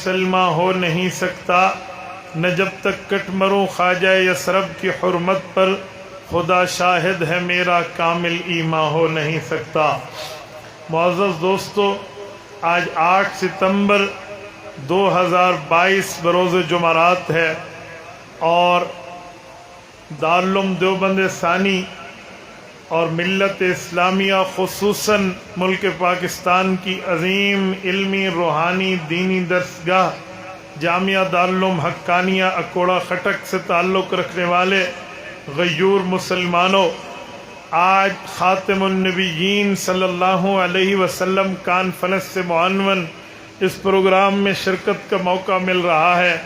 مسلمان ہو نہیں سکتا نہ جب تک کٹ مروں خواجہ یثرب کی حرمت پر، خدا شاہد ہے میرا کامل ایمان ہو نہیں سکتا۔ معزز دوستو، آج 8 ستمبر 2022 بروز جمعرات ہے، اور دارالعلوم دیوبند ثانی اور ملت اسلامیہ خصوصاً ملک پاکستان کی عظیم علمی روحانی دینی درسگاہ جامعہ دارالعلوم حقانیہ اکوڑا خٹک سے تعلق رکھنے والے غیور مسلمانوں، آج خاتم النبیین صلی اللہ علیہ وسلم کانفرنس سے معنون اس پروگرام میں شرکت کا موقع مل رہا ہے۔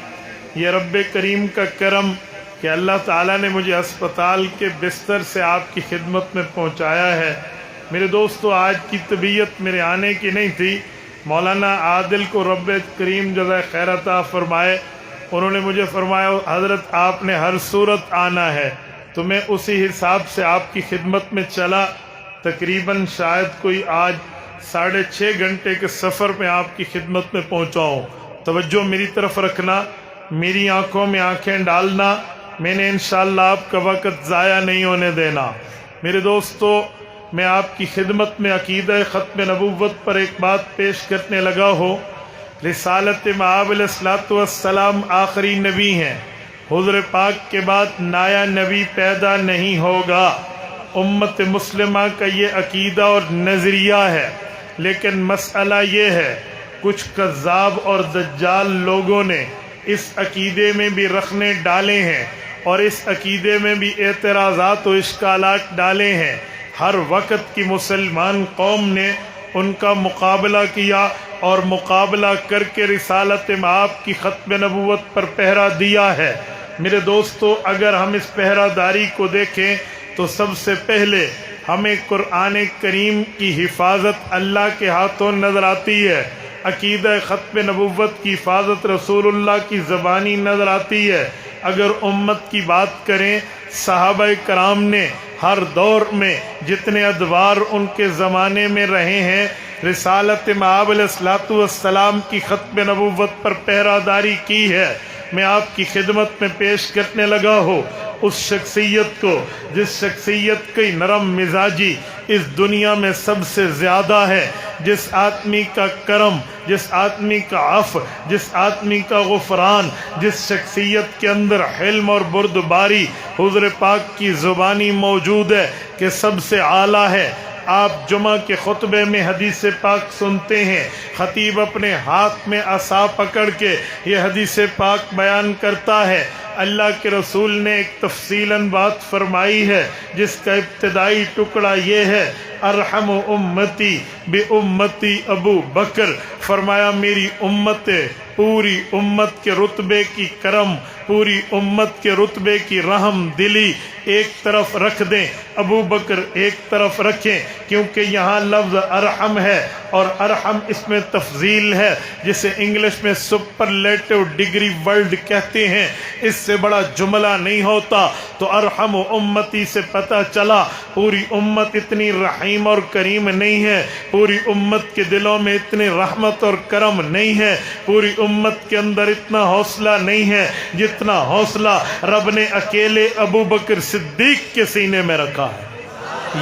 یہ رب کریم کا کرم کہ اللہ تعالیٰ نے مجھے اسپتال کے بستر سے آپ کی خدمت میں پہنچایا ہے۔ میرے دوستو، آج کی طبیعت میرے آنے کی نہیں تھی۔ مولانا عادل کو رب کریم جزائے خیر عطا فرمائے، انہوں نے مجھے فرمایا حضرت آپ نے ہر صورت آنا ہے، تو میں اسی حساب سے آپ کی خدمت میں چلا۔ تقریباً شاید کوئی آج 6.5 گھنٹے کے سفر میں آپ کی خدمت میں پہنچا ہوں۔ توجہ میری طرف رکھنا، میری آنکھوں میں آنکھیں ڈالنا، میں نے انشاءاللہ آپ کا وقت ضائع نہیں ہونے دینا۔ میرے دوستو، میں آپ کی خدمت میں عقیدہ ختم نبوت پر ایک بات پیش کرنے لگا ہوں۔ رسالت مآب علیہ الصلوۃ والسلام آخری نبی ہیں، حضور پاک کے بعد نیا نبی پیدا نہیں ہوگا۔ امت مسلمہ کا یہ عقیدہ اور نظریہ ہے، لیکن مسئلہ یہ ہے کچھ کذاب اور دجال لوگوں نے اس عقیدے میں بھی رخنے ڈالے ہیں اور اس عقیدے میں بھی اعتراضات و اشکالات ڈالے ہیں۔ ہر وقت کی مسلمان قوم نے ان کا مقابلہ کیا اور مقابلہ کر کے رسالت مآب کی ختم نبوت پر پہرا دیا ہے۔ میرے دوستو، اگر ہم اس پہرہ داری کو دیکھیں تو سب سے پہلے ہمیں قرآن کریم کی حفاظت اللہ کے ہاتھوں نظر آتی ہے، عقیدہ ختم نبوت کی حفاظت رسول اللہ کی زبانی نظر آتی ہے۔ اگر امت کی بات کریں، صحابہ کرام نے ہر دور میں جتنے ادوار ان کے زمانے میں رہے ہیں، رسالت مآب علیہ الصلوۃ والسلام کی ختم نبوت پر پہرہ داری کی ہے۔ میں آپ کی خدمت میں پیش کرنے لگا ہوں اس شخصیت کو جس شخصیت کی نرم مزاجی اس دنیا میں سب سے زیادہ ہے، جس آدمی کا کرم، جس آدمی کا عفو، جس آدمی کا غفران، جس شخصیت کے اندر حلم اور بردباری حضور پاک کی زبانی موجود ہے کہ سب سے اعلیٰ ہے۔ آپ جمعہ کے خطبے میں حدیث پاک سنتے ہیں، خطیب اپنے ہاتھ میں عصا پکڑ کے یہ حدیث پاک بیان کرتا ہے۔ اللہ کے رسول نے ایک تفصیلاً بات فرمائی ہے جس کا ابتدائی ٹکڑا یہ ہے، ارحم امتی بی امتی ابو بکر، فرمایا میری امت، پوری امت کے رتبے کی کرم، پوری امت کے رتبے کی رحم دلی ایک طرف رکھ دیں، ابو بکر ایک طرف رکھیں، کیونکہ یہاں لفظ ارحم ہے اور ارحم اس میں تفضیل ہے، جسے انگلش میں سپرلیٹو ڈگری ورڈ کہتے ہیں۔ اس سے بڑا جملہ نہیں ہوتا۔ تو ارحم امتی سے پتہ چلا پوری امت اتنی رحیم اور کریم نہیں ہے، پوری امت کے دلوں میں اتنی رحمت اور کرم نہیں ہے، پوری امت کے اندر اتنا حوصلہ نہیں ہے جتنا حوصلہ رب نے اکیلے ابو بکر صدیق کے سینے میں رکھا ہے۔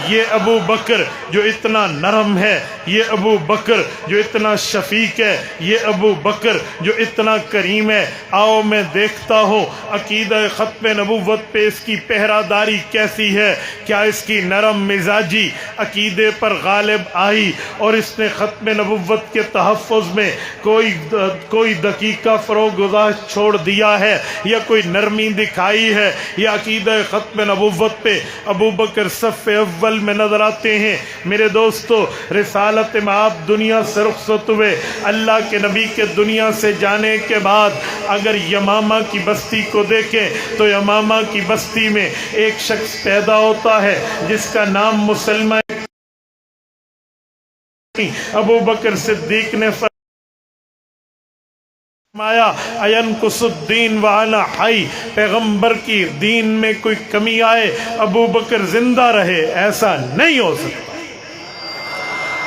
یہ ابو بکر جو اتنا نرم ہے، یہ ابو بکر جو اتنا شفیق ہے، یہ ابو بکر جو اتنا کریم ہے۔ آؤ میں دیکھتا ہوں عقیدہ ختم نبوت پہ اس کی پہرہ داری کیسی ہے، کیا اس کی نرم مزاجی عقیدے پر غالب آئی اور اس نے ختم نبوت کے تحفظ میں کوئی دقیقہ فروغ گزاشت چھوڑ دیا ہے یا کوئی نرمی دکھائی ہے، یا عقیدہ ختم نبوت پہ ابو بکر صف اول میں نظر آتے ہیں۔ میرے دوستو، رسالت مآب دنیا سے رخصت ہوئے، اللہ کے نبی کے دنیا سے جانے کے بعد اگر یمامہ کی بستی کو دیکھیں تو یمامہ کی بستی میں ایک شخص پیدا ہوتا ہے جس کا نام مسلمہ ابو بکر صدیق نے فرمایا اینقص الدین وانا حی، پیغمبر کی دین میں کوئی کمی آئے ابو بکر زندہ رہے، ایسا نہیں ہو سکتا۔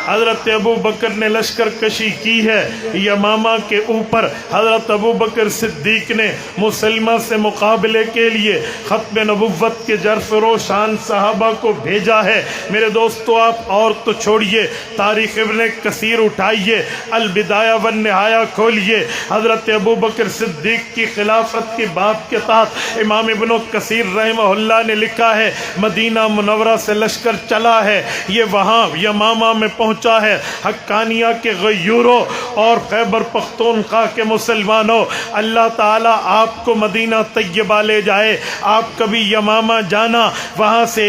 حضرت ابو بکر نے لشکر کشی کی ہے یمامہ کے اوپر، حضرت ابو بکر صدیق نے مسلمہ سے مقابلے کے لیے ختم نبوت کے جرفروش شان صحابہ کو بھیجا ہے۔ میرے دوستو آپ اور تو چھوڑیے، تاریخ ابن کثیر اٹھائیے، البدایہ والنہایہ کھولیے، حضرت ابو بکر صدیق کی خلافت کے باب کے تحت امام ابن کثیر رحمہ اللہ نے لکھا ہے مدینہ منورہ سے لشکر چلا ہے، یہ وہاں یمامہ میں پہنچا ہے، حقانیہ کے غیوروں اور خیبر پختونخوا کے مسلمانوں، اللہ تعالیٰ آپ کو مدینہ طیبہ لے جائے، آپ کبھی یمامہ جانا، وہاں سے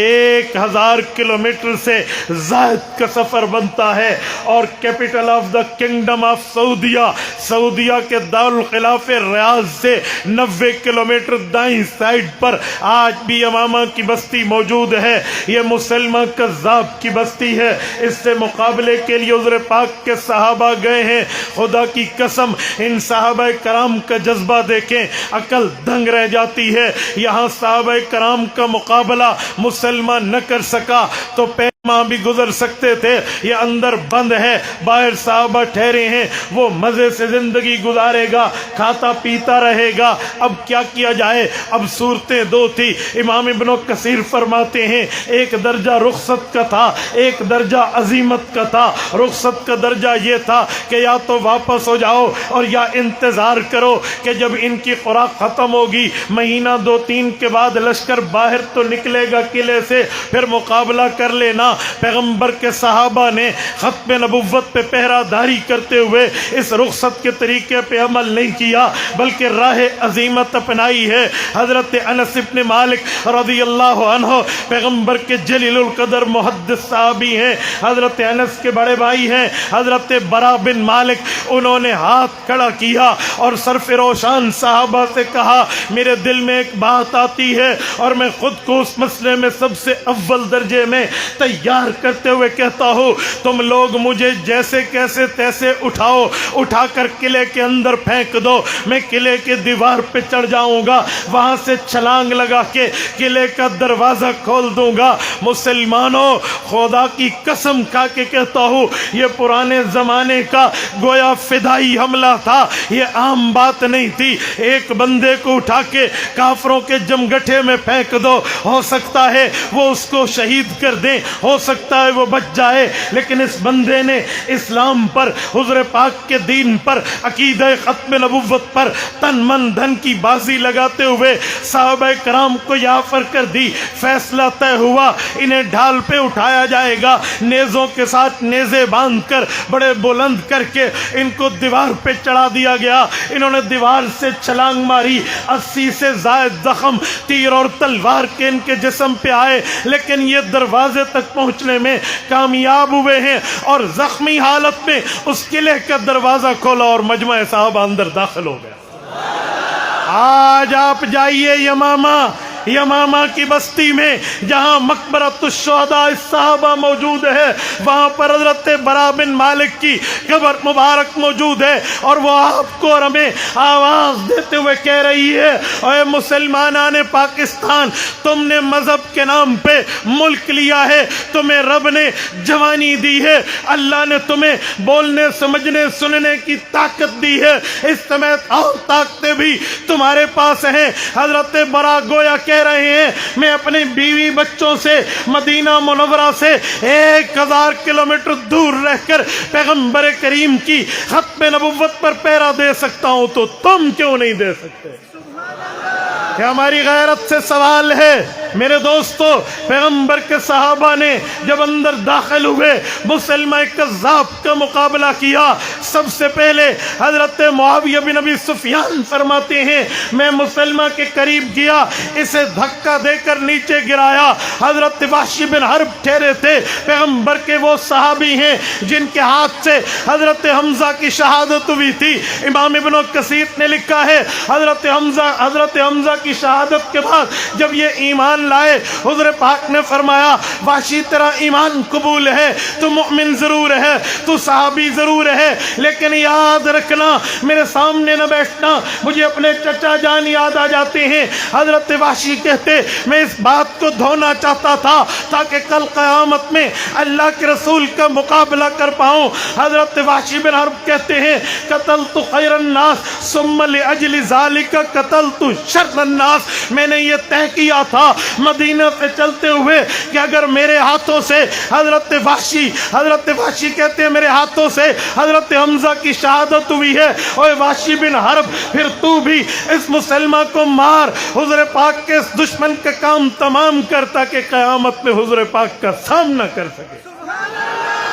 1000 کلومیٹر سے زائد کا سفر بنتا ہے، اور capital of the kingdom of Saudia, سعودیہ کے دارالخلاف ریاض سے 90 کلومیٹر دائیں سائڈ پر آج بھی یمامہ کی بستی موجود ہے۔ یہ مسلمہ کذاب کی بستی ہے، اس سے مقابلے کے لیے حضور پاک کے صحابہ گئے ہیں۔ خدا کی قسم ان صحابہ کرام کا جذبہ دیکھیں، عقل دنگ رہ جاتی ہے۔ یہاں صحابہ کرام کا مقابلہ مسلمان نہ کر سکا تو ماہ بھی گزر سکتے تھے، یہ اندر بند ہے، باہر صحابہ ٹھہرے ہیں، وہ مزے سے زندگی گزارے گا، کھاتا پیتا رہے گا۔ اب کیا کیا جائے؟ اب صورتیں دو تھی۔ امام ابن کثیر فرماتے ہیں ایک درجہ رخصت کا تھا، ایک درجہ عزیمت کا تھا۔ رخصت کا درجہ یہ تھا کہ یا تو واپس ہو جاؤ اور یا انتظار کرو کہ جب ان کی خوراک ختم ہوگی، مہینہ 2-3 کے بعد لشکر باہر تو نکلے گا قلعے سے، پھر مقابلہ کر لینا۔ پیغمبر کے صحابہ نے ختم نبوت پہ پہرہ داری کرتے ہوئے اس رخصت کے طریقے پہ عمل نہیں کیا، بلکہ راہ عظیمت اپنائی ہے۔ حضرت انس بن مالک رضی اللہ عنہ پیغمبر کے جلیل القدر محدث صحابی ہیں، حضرت انس کے بڑے بھائی ہیں حضرت برا بن مالک، انہوں نے ہاتھ کھڑا کیا اور سرف روشان صحابہ سے کہا میرے دل میں ایک بات آتی ہے اور میں خود کو اس مسئلے میں سب سے اول درجے میں تیار کرتے ہوئے کہتا ہوں، تم لوگ مجھے جیسے کیسے تیسے اٹھاؤ، اٹھا کر قلعے کے اندر پھینک دو، میں قلعے کے دیوار پہ چڑھ جاؤں گا، وہاں سے چھلانگ لگا کے قلعے کا دروازہ کھول دوں گا۔ مسلمانوں، خدا کی قسم کھا کے کہتا ہوں، یہ پرانے زمانے کا گویا فدائی حملہ تھا، یہ عام بات نہیں تھی۔ ایک بندے کو اٹھا کے کافروں کے جمگٹھے میں پھینک دو، ہو سکتا ہے وہ اس کو شہید کر دیں، ہو سکتا ہے وہ بچ جائے، لیکن اس بندے نے اسلام پر، حضور پاک کے دین پر، عقیدہ ختم نبوت پر تن من دھن کی بازی لگاتے ہوئے صحابہ کرام کو یہ آفر کر دی۔ فیصلہ طے ہوا، انہیں ڈھال پہ اٹھایا جائے گا، نیزوں کے ساتھ نیزے باندھ کر بڑے بلند کر کے ان کو دیوار پہ چڑھا دیا گیا۔ انہوں نے دیوار سے چھلانگ ماری، 80 سے زائد زخم تیر اور تلوار کے ان کے جسم پہ آئے، لیکن یہ دروازے تک پہنچنے میں کامیاب ہوئے ہیں اور زخمی حالت میں اس قلعے کا دروازہ کھولا اور مجمع صحابہ اندر داخل ہو گیا۔ آج آپ جائیے یمامہ کی بستی میں جہاں مقبرۃ الشہداء الصحابہ موجود ہے، وہاں پر حضرت برا بن مالک کی قبر مبارک موجود ہے، اور وہ آپ کو اور ہمیں آواز دیتے ہوئے کہہ رہی ہے، اے مسلمانان پاکستان، تم نے مذہب کے نام پہ ملک لیا ہے، تمہیں رب نے جوانی دی ہے، اللہ نے تمہیں بولنے سمجھنے سننے کی طاقت دی ہے، اس سمیت اور طاقتیں بھی تمہارے پاس ہیں۔ حضرت برا گویا کہہ رہے ہیں میں اپنی بیوی بچوں سے مدینہ منورہ سے 1000 کلومیٹر دور رہ کر پیغمبر کریم کی ختم نبوت پر پہرا دے سکتا ہوں، تو تم کیوں نہیں دے سکتے؟ کہ ہماری غیرت سے سوال ہے۔ میرے دوستو، پیغمبر کے صحابہ نے جب اندر داخل ہوئے مسلمہ کذاب کا مقابلہ کیا، سب سے پہلے حضرت معاویہ بن ابی سفیان فرماتے ہیں میں مسلمہ کے قریب گیا، اسے دھکا دے کر نیچے گرایا۔ حضرت وحشی بن حرب ٹھہرے تھے، پیغمبر کے وہ صحابی ہیں جن کے ہاتھ سے حضرت حمزہ کی شہادت ہوئی تھی۔ امام ابن کثیر نے لکھا ہے حضرت حمزہ کی شہادت کے بعد جب یہ ایمان ایمان لائے۔ حضور پاک نے فرمایا وحشی تیرا ایمان قبول ہے، تو مؤمن ضرور ہے، تو صحابی ضرور ہے، لیکن یاد رکھنا میرے سامنے نہ بیٹھنا، مجھے اپنے چچا جان یاد آ جاتے ہیں۔ حضرت وحشی کہتے میں اس بات کو دھونا چاہتا تھا تاکہ کل قیامت میں اللہ کے رسول کا مقابلہ کر پاؤں۔ حضرت وحشی بن حرب کہتے ہیں قتلت خیر الناس ثم لاجل ذلك قتلت شر الناس، میں نے یہ طے کیا تھا مدینہ سے چلتے ہوئے کہ اگر میرے ہاتھوں سے حضرت وحشی کہتے ہیں میرے ہاتھوں سے حضرت حمزہ کی شہادت ہوئی ہے، اوے وحشی بن حرب پھر تو بھی اس مسلمہ کو مار، حضور پاک کے اس دشمن کا کام تمام کرتا کہ قیامت میں حضور پاک کا سامنا کر سکے۔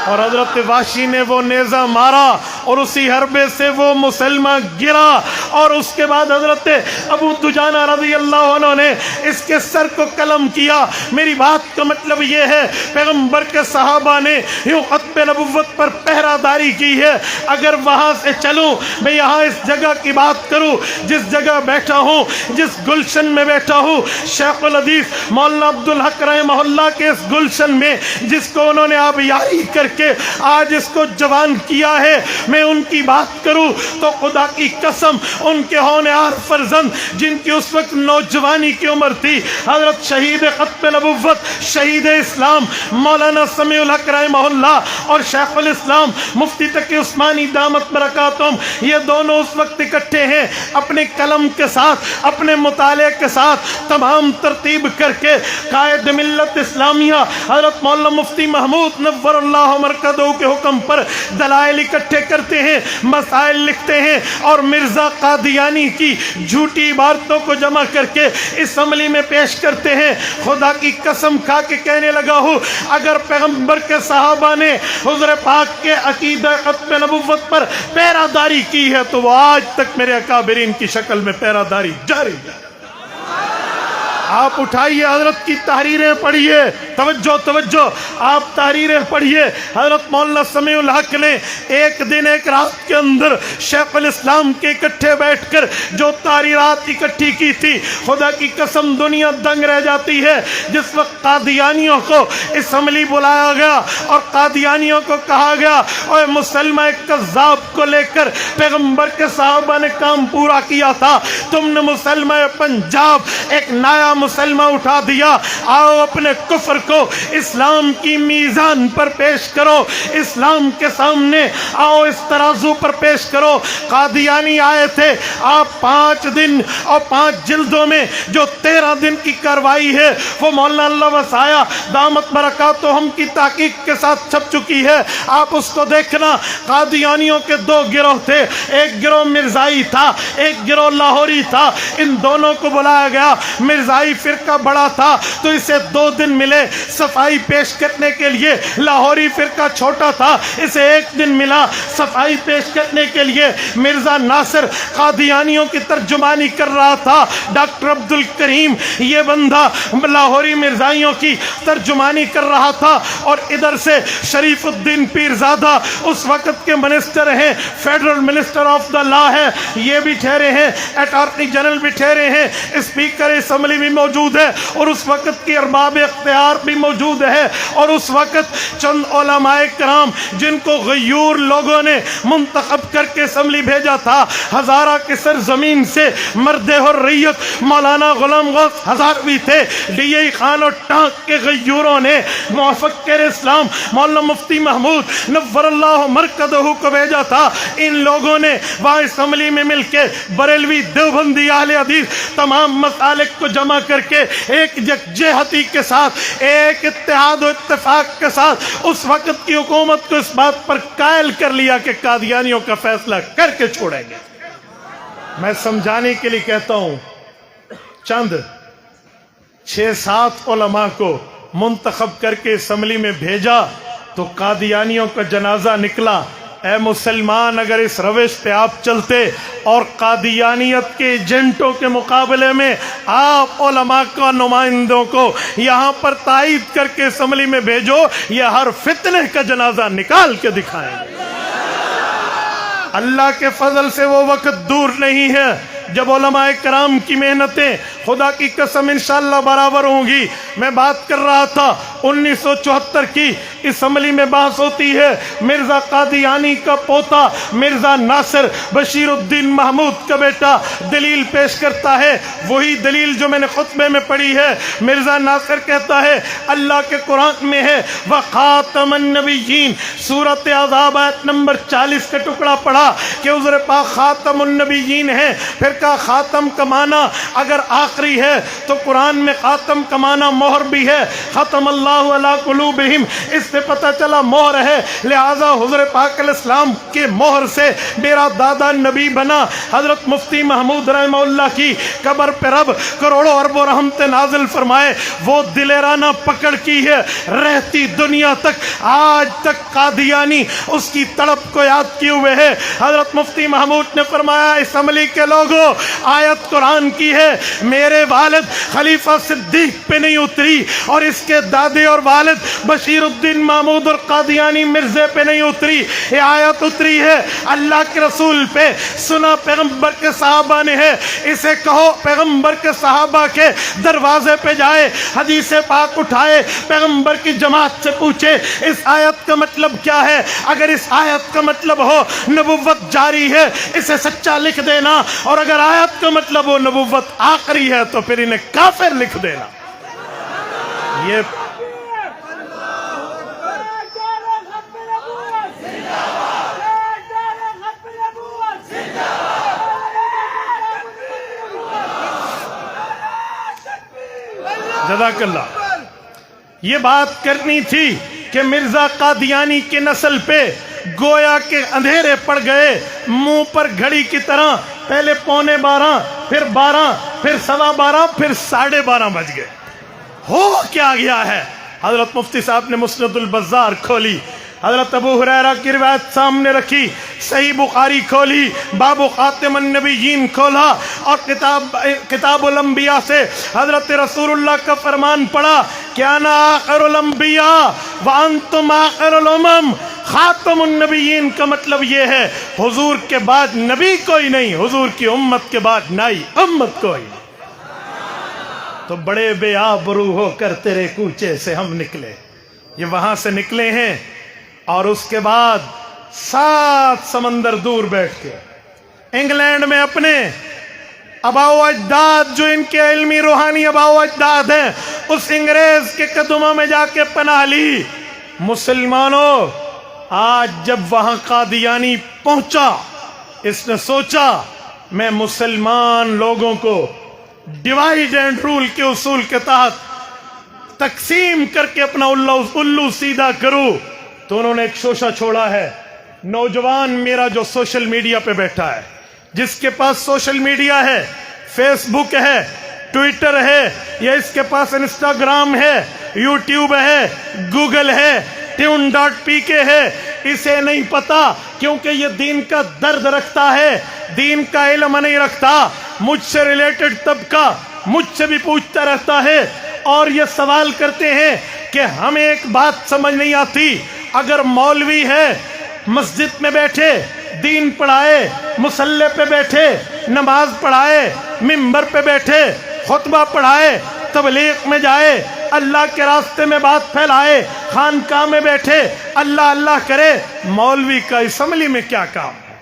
اور حضرت وحشی نے وہ نیزہ مارا اور اسی حربے سے وہ مسلمہ گرا، اور اس کے بعد حضرت ابو دجانہ رضی اللہ عنہ نے اس کے سر کو قلم کیا۔ میری بات کا مطلب یہ ہے پیغمبر کے صحابہ نے یوں ختم نبوت پر پہرہ داری کی ہے۔ اگر وہاں سے چلوں میں یہاں اس جگہ کی بات کروں جس جگہ بیٹھا ہوں، جس گلشن میں بیٹھا ہوں، شیخ الحدیث مولانا عبدالحق رحمہ اللہ کے اس گلشن میں جس کو انہوں نے آبیاری کر کے آج اس کو جوان کیا ہے، میں ان کی بات کروں تو خدا کی قسم ان کے ہونہار فرزند جن کی اس وقت نوجوانی کی عمر تھی، حضرت شہید ختم نبوت شہید اسلام مولانا سمیع الحق رحمہ اللہ اور شیخ الاسلام مفتی تقی عثمانی دامت برکاتہم، یہ دونوں اس وقت اکٹھے ہیں اپنے قلم کے ساتھ، اپنے مطالعے کے ساتھ تمام ترتیب کر کے قائد ملت اسلامیہ حضرت مولانا مفتی محمود نور اللہ مرکزہ کے حکم پر دلائل اکٹھے کرتے ہیں، مسائل لکھتے ہیں، اور مرزا قادیانی کی جھوٹی عبارتوں کو جمع کر کے اسمبلی میں پیش کرتے ہیں۔ خدا کی قسم کھا کے کہنے لگا ہوں اگر پیغمبر کے صحابہ نے حضور پاک کے عقیدہ ختم نبوت پر پیرہ داری کی ہے تو وہ آج تک میرے اکابرین کی شکل میں پیرہ داری جاری ہے۔ آپ اٹھائیے حضرت کی تحریریں پڑھیے، توجہ آپ تحریریں پڑھیے۔ حضرت مولانا سمیع الحق نے ایک دن ایک رات کے اندر شیخ الاسلام کے اکٹھے بیٹھ کر جو تحریرات اکٹھی کی تھی، خدا کی قسم دنیا دنگ رہ جاتی ہے۔ جس وقت قادیانیوں کو اسمبلی بلایا گیا اور قادیانیوں کو کہا گیا اوے مسلمہ ایک کذاب کو لے کر پیغمبر کے صحابہ نے کام پورا کیا تھا، تم نے مسلمہ پنجاب ایک نیا مسلمہ اٹھا دیا، آؤ اپنے کفر کو اسلام کی میزان پر پیش کرو، اسلام کے سامنے آؤ اس ترازو پر پیش کرو۔ قادیانی آئے تھے، آپ 5 دن اور 5 جلدوں میں جو 13 دن کی کاروائی ہے وہ مولانا اللہ وسایا دامت برکاتہم کی تحقیق کے ساتھ چھپ چکی ہے، آپ اس کو دیکھنا۔ قادیانیوں کے 2 گروہ تھے، ایک گروہ مرزائی تھا، ایک گروہ لاہوری تھا۔ ان دونوں کو بلایا گیا، مرزائی فرقہ بڑا تھا تو اسے 2 دن ملے صفائی پیش کرنے کے لیے، لاہوری فرقہ چھوٹا تھا اسے 1 دن ملا صفائی پیش کرنے کے لیے۔ مرزا ناصر قادیانیوں کی ترجمانی کر رہا تھا، ڈاکٹر عبدالکریم یہ بندہ لاہوری مرزائیوں کی ترجمانی کر رہا تھا، اور ادھر سے شریف الدین پیرزادہ اس وقت کے منسٹر ہیں، فیڈرل منسٹر آف دا لا ہے، یہ بھی ٹھہرے ہیں، اٹارنی جنرل بھی ٹھہرے ہیں، اسپیکر اسمبلی بھی موجود ہے، اور اس وقت کی ارباب اختیار بھی موجود ہے، اور اس وقت چند علماء کرام جن کو غیور لوگوں نے منتخب کر کے اسمبلی بھیجا تھا، ہزارہ کی سرزمین سے مرد حریت مولانا غلام غوث ہزاروی تھے، ڈی ای خان اور ٹانک کے غیوروں نے مفکر اسلام مولانا مفتی محمود نور اللہ مرکزہ کو بھیجا تھا۔ ان لوگوں نے وہاں اسمبلی میں مل کے بریلوی دیوبندی اہل حدیث تمام مسالک کو جمع کر کے ایک یکجہتی کے ساتھ، ایک اتحاد و اتفاق کے ساتھ اس وقت کی حکومت کو اس بات پر قائل کر لیا کہ قادیانیوں کا فیصلہ کر کے چھوڑیں گے۔ میں سمجھانے کے لیے کہتا ہوں، چند 6-7 علماء کو منتخب کر کے اسمبلی میں بھیجا تو قادیانیوں کا جنازہ نکلا۔ اے مسلمان، اگر اس روش پہ آپ چلتے اور قادیانیت کے ایجنٹوں کے مقابلے میں آپ علماء کا نمائندوں کو یہاں پر تائید کر کے اسمبلی میں بھیجو، یہ ہر فتنے کا جنازہ نکال کے دکھائیں گے۔ اللہ کے فضل سے وہ وقت دور نہیں ہے جب علماء کرام کی محنتیں خدا کی قسم انشاءاللہ برابر ہوں گی۔ میں بات کر رہا تھا 1974 کی اسمبلی میں بحث ہوتی ہے، مرزا قادیانی کا پوتا مرزا ناصر بشیر الدین محمود کا بیٹا دلیل پیش کرتا ہے، وہی دلیل جو میں نے خطبے میں پڑھی ہے۔ مرزا ناصر کہتا ہے اللہ کے قرآن میں ہے وَخَاتَمَ النَّبِيِّينَ، سورۃ احزاب آیت نمبر 40 کا ٹکڑا پڑھا کہ حضور پاک خاتم النبیین ہے، پھر کہا خاتم کا معنی اگر آخری ہے تو قرآن میں خاتم کا معنی مہر بھی ہے، ختم اللہ علی قلوبہم، اس سے پتہ چلا مہر ہے، لہذا حضور پاک علیہ السلام کے مہر سے میرا دادا نبی بنا۔ حضرت مفتی محمود رحمہ اللہ کی قبر پہ رب کروڑوں اربوں رحمت نازل فرمائے، وہ دلیرانہ پکڑ کی ہے، رہتی دنیا تک آج تک قادیانی اس کی تڑپ کو یاد کیے ہوئے ہے۔ حضرت مفتی محمود نے فرمایا اسمبلی کے لوگوں، آیت قرآن کی ہے، میرے والد خلیفہ صدیق پہ نہیں اتری اور اس کے دادے اور والد بشیر الدین محمود اور قادیانی مرزے پہ نہیں اتری، یہ آیت اتری ہے اللہ کے رسول پہ، سنا پیغمبر کے صحابہ نے ہے، اسے کہو پیغمبر کے صحابہ کے دروازے پہ جائے، حدیث پاک اٹھائے، پیغمبر کی جماعت سے پوچھے اس آیت کا مطلب کیا ہے۔ اگر اس آیت کا مطلب ہو نبوت جاری ہے اسے سچا لکھ دینا، اور اگر آیت کا مطلب ہو نبوت آخری ہے تو پھر انہیں کافر لکھ دینا۔ یہ جزاک اللہ، یہ بات کرنی تھی کہ مرزا قادیانی کی نسل پہ گویا کے اندھیرے پڑ گئے، منہ پر گھڑی کی طرح، پہلے 11:15 پھر 12 پھر 12:15 پھر 12:30 بج گئے۔ ہو کیا گیا ہے؟ حضرت مفتی صاحب نے مسند البزار کھولی، حضرت ابو ہریرہ کی روایت سامنے رکھی، صحیح بخاری کھولی، باب خاتم النبیین کھولا، اور کتاب الانبیاء سے حضرت رسول اللہ کا فرمان پڑھا کہ انا آخر الانبیاء وانتم آخر الامم۔ خاتم النبیین کا مطلب یہ ہے حضور کے بعد نبی کوئی نہیں، حضور کی امت کے بعد نئی امت کوئی نہیں۔ تو بڑے بے آبرو ہو کر تیرے کوچے سے ہم نکلے، یہ وہاں سے نکلے ہیں، اور اس کے بعد 7 سمندر دور بیٹھ کے انگلینڈ میں اپنے آباء و اجداد جو ان کے علمی روحانی آباء و اجداد ہیں اس انگریز کے قدموں میں جا کے پناہ لی۔ مسلمانوں، آج جب وہاں قادیانی پہنچا، اس نے سوچا میں مسلمان لوگوں کو ڈیوائیڈ اینڈ رول کے اصول کے تحت تقسیم کر کے اپنا الو سیدھا کروں، تو انہوں نے ایک شوشہ چھوڑا ہے۔ نوجوان میرا جو سوشل میڈیا پہ بیٹھا ہے، جس کے پاس سوشل میڈیا ہے، فیس بک ہے، ٹویٹر ہے، یا اس کے پاس انسٹاگرام ہے، یوٹیوب ہے، گوگل ہے، tune.pk ہے، اسے نہیں پتا کیونکہ یہ دین کا درد رکھتا ہے، دین کا علم نہیں رکھتا۔ مجھ سے ریلیٹڈ طبقہ مجھ سے بھی پوچھتا رہتا ہے اور یہ سوال کرتے ہیں کہ ہمیں ایک بات سمجھ نہیں آتی، اگر مولوی ہے مسجد میں بیٹھے دین پڑھائے، مصلی پہ بیٹھے نماز پڑھائے، ممبر پہ بیٹھے خطبہ پڑھائے، تبلیغ میں جائے، اللہ کے راستے میں بات پھیلائے، خانقاہ میں بیٹھے اللہ اللہ کرے، مولوی کا اسمبلی میں کیا کام ہے؟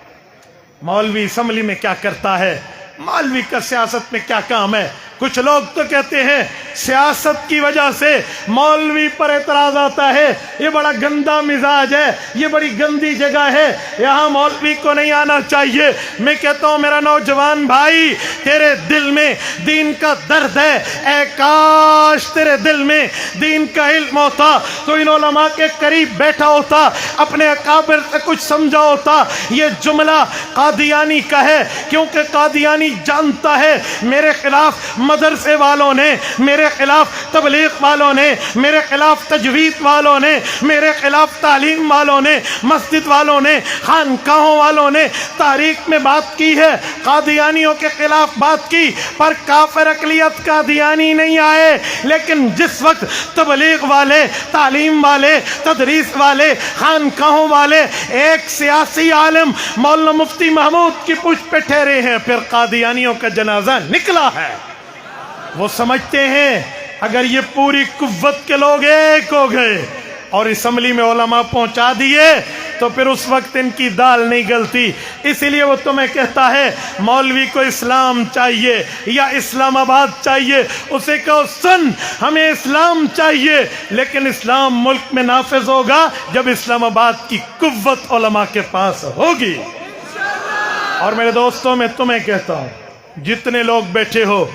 مولوی اسمبلی میں کیا کرتا ہے؟ مولوی کا سیاست میں کیا کام ہے؟ کچھ لوگ تو کہتے ہیں سیاست کی وجہ سے مولوی پر اعتراض آتا ہے، یہ بڑا گندا مزاج ہے، یہ بڑی گندی جگہ ہے، یہاں مولوی کو نہیں آنا چاہیے۔ میں کہتا ہوں میرا نوجوان بھائی، تیرے دل میں دین کا درد ہے، اے کاش تیرے دل میں دین کا علم ہوتا تو ان علماء کے قریب بیٹھا ہوتا، اپنے اکابر سے کچھ سمجھا ہوتا۔ یہ جملہ قادیانی کا ہے، کیونکہ قادیانی جانتا ہے میرے خلاف مدرسے والوں نے، میرے خلاف تبلیغ والوں نے، میرے خلاف تجوید والوں نے، میرے خلاف تعلیم والوں نے، مسجد والوں نے، خانقاہوں والوں نے تاریخ میں بات کی ہے، قادیانیوں کے خلاف بات کی، پر کافر اقلیت قادیانی نہیں آئے۔ لیکن جس وقت تبلیغ والے، تعلیم والے، تدریس والے، خانقاہوں والے ایک سیاسی عالم مولانا مفتی محمود کی پشت پہ ٹھہرے ہیں، پھر قادیانیوں کا جنازہ نکلا ہے۔ وہ سمجھتے ہیں اگر یہ پوری قوت کے لوگ ایک ہو گئے اور اسمبلی میں علماء پہنچا دیے تو پھر اس وقت ان کی دال نہیں گلتی. اسی لیے وہ تمہیں کہتا ہے مولوی کو اسلام چاہیے یا اسلام آباد چاہیے. اسے کہو سن ہمیں اسلام چاہیے لیکن اسلام ملک میں نافذ ہوگا جب اسلام آباد کی قوت علماء کے پاس ہوگی. اور میرے دوستوں میں تمہیں کہتا ہوں جتنے لوگ بیٹھے ہو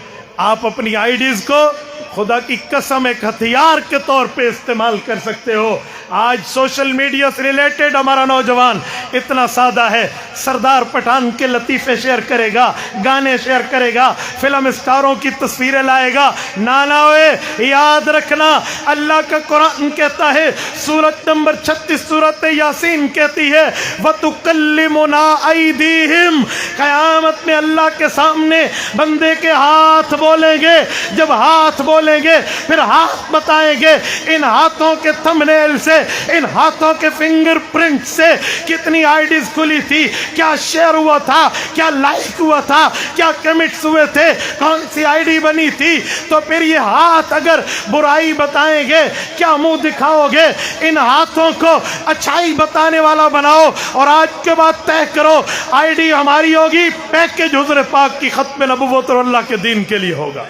آپ اپنی آئی ڈیز کو خدا کی قسم ایک ہتھیار کے طور پہ استعمال کر سکتے ہو. آج سوشل میڈیا سے ریلیٹڈ ہمارا نوجوان اتنا سادہ ہے, سردار پٹھان کے لطیفے شیئر کرے گا, گانے شیئر کرے گا, فلم اسٹاروں کی تصویریں لائے گا. نانا ہوئے یاد رکھنا اللہ کا قرآن کہتا ہے سورت نمبر 36 سورت یاسین کہتی ہے وَتُكَلِّمُنَا أَيْدِيهِمْ, قیامت میں اللہ کے سامنے بندے کے ہاتھ بولیں گے. جب ہاتھ بولیں گے پھر ہاتھ بتائیں گے ان ہاتھوں کے تھمب نیل سے, ان ہاتھوں کے فنگر پرنٹ سے کتنی آئی ڈیز کھلی تھی, کیا شیئر ہوا تھا, کیا لائک ہوا تھا, کیا کمنٹس ہوئے تھے, کون سی آئی ڈی بنی تھی. تو پھر یہ ہاتھ اگر برائی بتائیں گے کیا منہ دکھاؤ گے؟ ان ہاتھوں کو اچھائی بتانے والا بناؤ اور آج کے بعد طے کرو آئی ڈی ہماری ہوگی, پیکج حضور پاک کی ختم نبوت اور اللہ کے دین کے لیے ہوگا.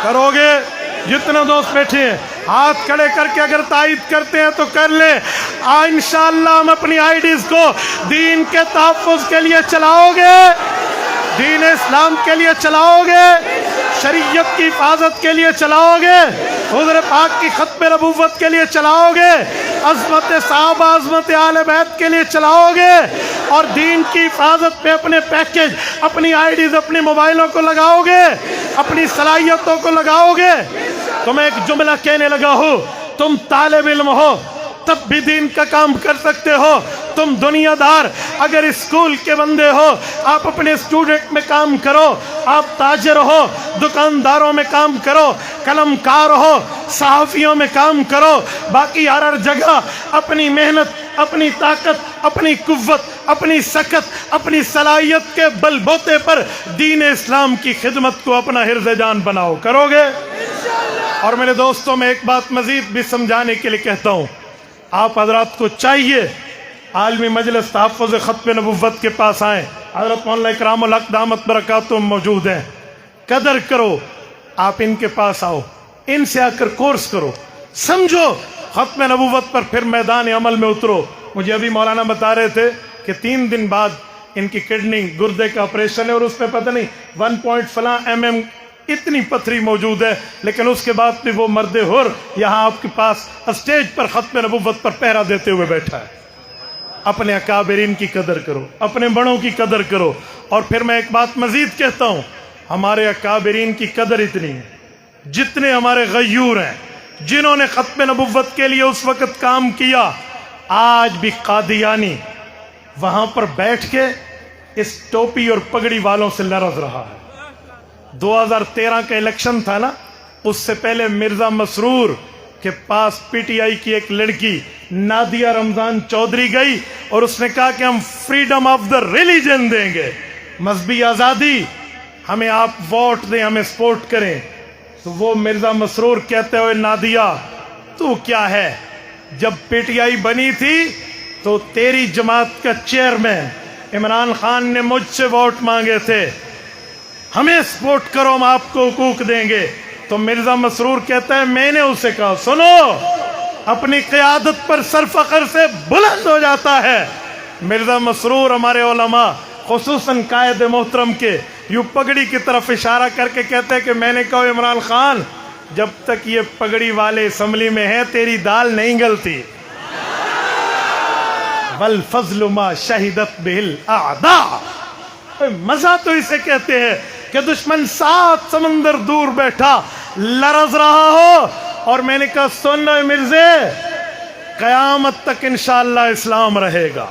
کرو گے؟ جتنے دوست بیٹھے ہیں ہاتھ کھڑے کر کے اگر تائید کرتے ہیں تو کر لیں. انشاءاللہ ہم اپنی آئی ڈیز کو دین کے تحفظ کے لیے چلاؤ گے, دین اسلام کے لیے چلاؤ گے, شریعت کی حفاظت کے لیے چلاؤ گے, حضور پاک کی ختم نبوت کے لیے چلاؤ گے, عظمت صحابہ عظمت اہل بیت کے لیے چلاؤ گے, اور دین کی حفاظت پہ اپنے پیکج اپنی آئی ڈیز اپنے موبائلوں کو لگاؤ گے, اپنی صلاحیتوں کو لگاؤ گے. تو میں ایک جملہ کہنے لگا ہوں, تم طالب علم ہو تب بھی دین کا کام کر سکتے ہو, تم دنیا دار اگر اسکول کے بندے ہو آپ اپنے اسٹوڈنٹ میں کام کرو, آپ تاجر ہو دکانداروں میں کام کرو, قلم کار ہو صحافیوں میں کام کرو, باقی ہر جگہ اپنی محنت اپنی طاقت اپنی قوت اپنی سکت اپنی صلاحیت کے بل بوتے پر دین اسلام کی خدمت کو اپنا حرز جان بناؤ. کرو گے؟ اور میرے دوستوں میں ایک بات مزید بھی سمجھانے کے لیے کہتا ہوں, آپ حضرات کو چاہیے عالمی مجلس تحفظ ختم نبوت کے پاس آئیں. حضرت مولانا اکرام الحق دامت برکاتہم موجود ہیں, قدر کرو, آپ ان کے پاس آؤ, ان سے آ کر کورس کرو, سمجھو ختم نبوت پر, پھر میدان عمل میں اترو. مجھے ابھی مولانا بتا رہے تھے کہ 3 دن بعد ان کی کڈنی گردے کا آپریشن ہے اور اس میں پتہ نہیں 1.5 اتنی پتھری موجود ہے, لیکن اس کے بعد بھی وہ مرد حر یہاں آپ کے پاس اسٹیج پر ختم نبوت پر پہرا دیتے ہوئے بیٹھا ہے. اپنے اکابرین کی قدر کرو, اپنے بڑوں کی قدر کرو. اور پھر میں ایک بات مزید کہتا ہوں, ہمارے اکابرین کی قدر اتنی ہے جتنے ہمارے غیور ہیں جنہوں نے ختم نبوت کے لیے اس وقت کام کیا. آج بھی قادیانی وہاں پر بیٹھ کے اس ٹوپی اور پگڑی والوں سے لرز رہا ہے. 2013 کا الیکشن تھا نا, اس سے پہلے مرزا مسرور کے پاس پی ٹی آئی کی ایک لڑکی نادیہ رمضان چودھری گئی اور اس نے کہا کہ ہم فریڈم آف دا ریلیجن دیں گے, مذہبی آزادی, ہمیں آپ ووٹ دیں, ہمیں سپورٹ کریں. تو وہ مرزا مسرور کہتے ہوئے نادیہ تو کیا ہے, جب پی ٹی آئی بنی تھی تو تیری جماعت کا چیئرمین عمران خان نے مجھ سے ووٹ مانگے تھے, ہمیں سپورٹ کرو, ہم آپ کو حقوق دیں گے. تو مرزا مسرور کہتا ہے میں نے اسے کہا سنو, اپنی قیادت پر سر فخر سے بلند ہو جاتا ہے. مرزا مسرور ہمارے علماء خصوصاً قائد محترم کے یوں پگڑی کی طرف اشارہ کر کے کہتے ہیں کہ میں نے کہا عمران خان جب تک یہ پگڑی والے اسمبلی میں ہیں تیری دال نہیں گلتی. والفضل ما شہدت بہ الاعداء, مزہ تو اسے کہتے ہیں کہ دشمن 7 سمندر دور بیٹھا لرز رہا ہو, اور میں نے کہا سن لو مرزے, قیامت تک انشاءاللہ اسلام رہے گا,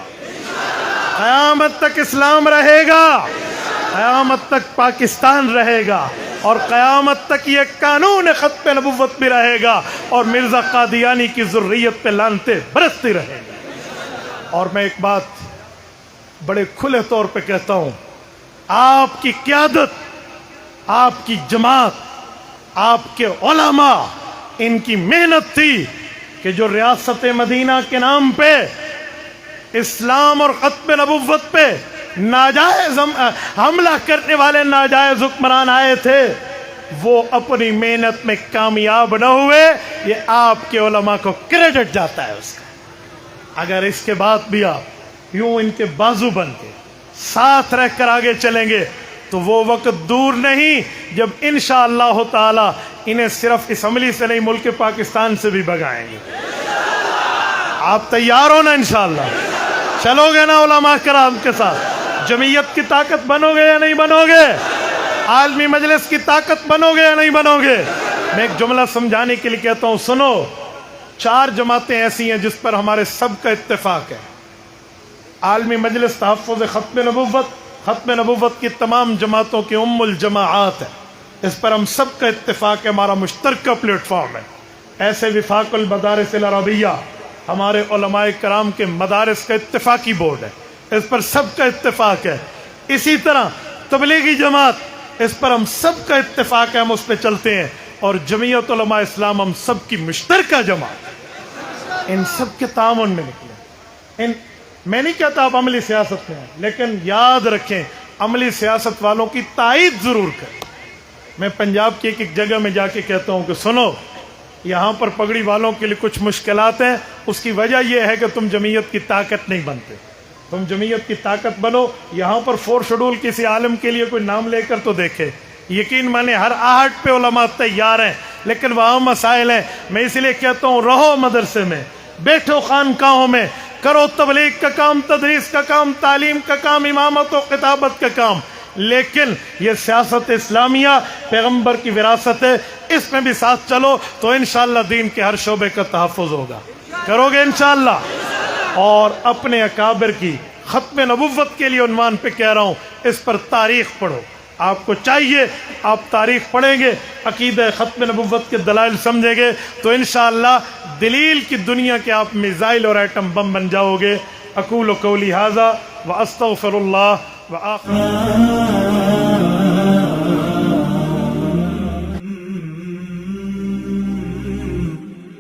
قیامت تک اسلام رہے گا, قیامت تک پاکستان رہے گا, اور قیامت تک یہ قانون ختم نبوت بھی رہے گا, اور مرزا قادیانی کی ذریت پہ لعنتیں برستی رہے گی. اور میں ایک بات بڑے کھلے طور پہ کہتا ہوں, آپ کی قیادت, آپ کی جماعت آپ کے علماء ان کی محنت تھی کہ جو ریاست مدینہ کے نام پہ اسلام اور ختم نبوت پہ ناجائز حملہ کرنے والے ناجائز حکمران آئے تھے، وہ اپنی محنت میں کامیاب نہ ہوئے، یہ آپ کے علماء کو کریڈٹ جاتا ہے اس کا۔ اگر اس کے بعد بھی آپ یوں ان کے بازو بن کے ساتھ رہ کر آگے چلیں گے تو وہ وقت دور نہیں جب انشاءاللہ تعالی انہیں صرف اسمبلی سے نہیں ملک پاکستان سے بھی بگائیں گے۔ آپ تیار ہو نا انشاءاللہ؟ چلو گے نا علماء کرام کے ساتھ؟ جمعیت کی طاقت بنو گے یا نہیں بنو گے؟ عالمی مجلس کی طاقت بنو گے یا نہیں بنو گے؟ میں ایک جملہ سمجھانے کے لیے کہتا ہوں، سنو، 4 جماعتیں ایسی ہیں جس پر ہمارے سب کا اتفاق ہے۔ عالمی مجلس تحفظ ختم نبوت کی تمام جماعتوں کی ام الجماعات ہے، اس پر ہم سب کا اتفاق ہے، ہمارا مشترکہ پلیٹ فارم ہے۔ ایسے وفاق المدارس العربیہ ہمارے علماء کرام کے مدارس کا اتفاقی بورڈ ہے، اس پر سب کا اتفاق ہے۔ اسی طرح تبلیغی جماعت، اس پر ہم سب کا اتفاق ہے، ہم اس پہ چلتے ہیں۔ اور جمعیت علماء اسلام ہم سب کی مشترکہ جماعت، ان سب کے تعاون میں نکلے۔ میں نہیں کہتا آپ عملی سیاست میں ہیں، لیکن یاد رکھیں عملی سیاست والوں کی تائید ضرور کریں۔ میں پنجاب کی ایک جگہ میں جا کے کہتا ہوں کہ سنو، یہاں پر پگڑی والوں کے لیے کچھ مشکلات ہیں، اس کی وجہ یہ ہے کہ تم جمعیت کی طاقت نہیں بنتے، تم جمعیت کی طاقت بنو۔ یہاں پر 4 شیڈول کسی عالم کے لیے کوئی نام لے کر تو دیکھے، یقین مانے ہر آہٹ پہ علماء تیار ہیں، لیکن وہاں مسائل ہیں۔ میں اس لیے کہتا ہوں رہو مدرسے میں، بیٹھو خانقاہوں میں، کرو تبلیغ کا کام، تدریس کا کام، تعلیم کا کام، امامت و خطابت کا کام، لیکن یہ سیاست اسلامیہ پیغمبر کی وراثت ہے، اس میں بھی ساتھ چلو تو انشاءاللہ دین کے ہر شعبے کا تحفظ ہوگا۔ کرو گے انشاءاللہ؟ اور اپنے اکابر کی ختم نبوت کے لیے عنوان پہ کہہ رہا ہوں، اس پر تاریخ پڑھو۔ آپ کو چاہیے آپ تاریخ پڑھیں گے، عقیدہ ختم نبوت کے دلائل سمجھیں گے تو انشاءاللہ دلیل کی دنیا کے آپ میزائل اور ایٹم بم بن جاؤ گے۔ اقول قولی ھذا واستغفر اللہ وآخر